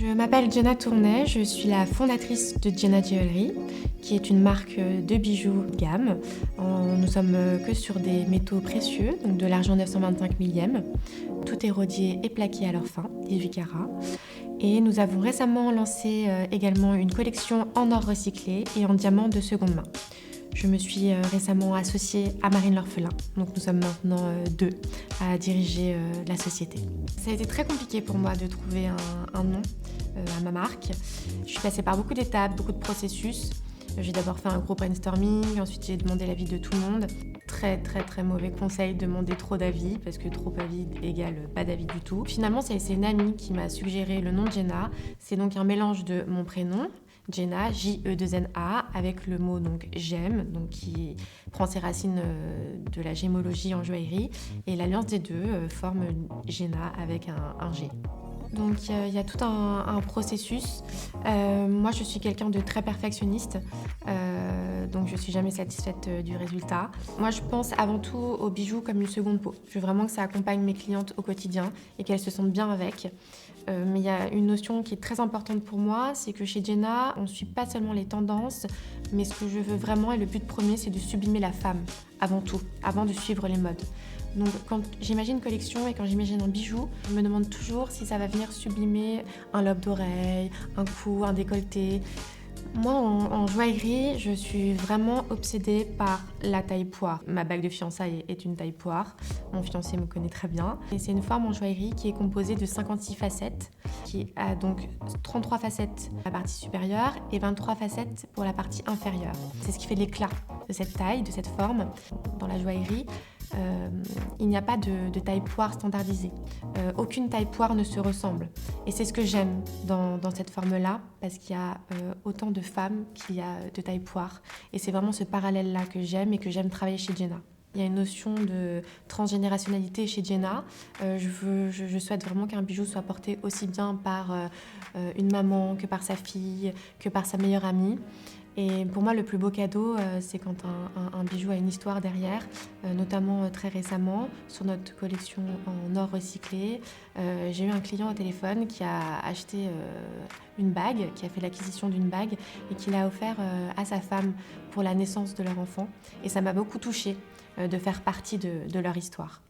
Je m'appelle Jenna Tournay, je suis la fondatrice de Jenna Jewelry, qui est une marque de bijoux de gamme. Nous sommes que sur des métaux précieux, donc de l'argent 925 millième. Tout est rodié et plaqué à leur fin, 18 carats. Et nous avons récemment lancé également une collection en or recyclé et en diamant de seconde main. Je me suis récemment associée à Marine L'Orphelin, donc nous sommes maintenant deux à diriger la société. Ça a été très compliqué pour moi de trouver un nom à ma marque. Je suis passée par beaucoup d'étapes, beaucoup de processus. J'ai d'abord fait un gros brainstorming, ensuite j'ai demandé l'avis de tout le monde. Très mauvais conseil de demander trop d'avis, parce que trop d'avis égale pas d'avis du tout. Finalement, c'est une amie qui m'a suggéré le nom de Jenna. C'est donc un mélange de mon prénom, Jenna, J-E-2-N-A, avec le mot donc j'aime, donc qui prend ses racines de la gémologie en joaillerie, et l'alliance des deux forme Jenna avec un G. Donc il y a tout un processus. Moi, je suis quelqu'un de très perfectionniste, donc je suis jamais satisfaite du résultat. Moi, je pense avant tout aux bijoux comme une seconde peau. Je veux vraiment que ça accompagne mes clientes au quotidien et qu'elles se sentent bien avec. Mais il y a une notion qui est très importante pour moi, c'est que chez Jenna, on ne suit pas seulement les tendances, mais ce que je veux vraiment, et le but premier, c'est de sublimer la femme, avant tout, avant de suivre les modes. Donc quand j'imagine une collection et quand j'imagine un bijou, je me demande toujours si ça va venir sublimer un lobe d'oreille, un cou, un décolleté. Moi, en joaillerie, je suis vraiment obsédée par la taille poire. Ma bague de fiançailles est une taille poire. Mon fiancé me connaît très bien. Et c'est une forme en joaillerie qui est composée de 56 facettes, qui a donc 33 facettes pour la partie supérieure et 23 facettes pour la partie inférieure. C'est ce qui fait l'éclat de cette taille, de cette forme. Dans la joaillerie, il n'y a pas de taille poire standardisée. Aucune taille poire ne se ressemble. Et c'est ce que j'aime dans cette forme-là, parce qu'il y a autant de femmes qu'il y a de taille poire. Et c'est vraiment ce parallèle-là que j'aime et que j'aime travailler chez Jenna. Il y a une notion de transgénérationnalité chez Jenna. Je souhaite vraiment qu'un bijou soit porté aussi bien par une maman que par sa fille, que par sa meilleure amie. Et pour moi, le plus beau cadeau, c'est quand un bijou a une histoire derrière, notamment très récemment, sur notre collection en or recyclé. J'ai eu un client au téléphone qui a acheté une bague, qui a fait l'acquisition d'une bague et qui l'a offert à sa femme pour la naissance de leur enfant. Et ça m'a beaucoup touchée de faire partie de leur histoire.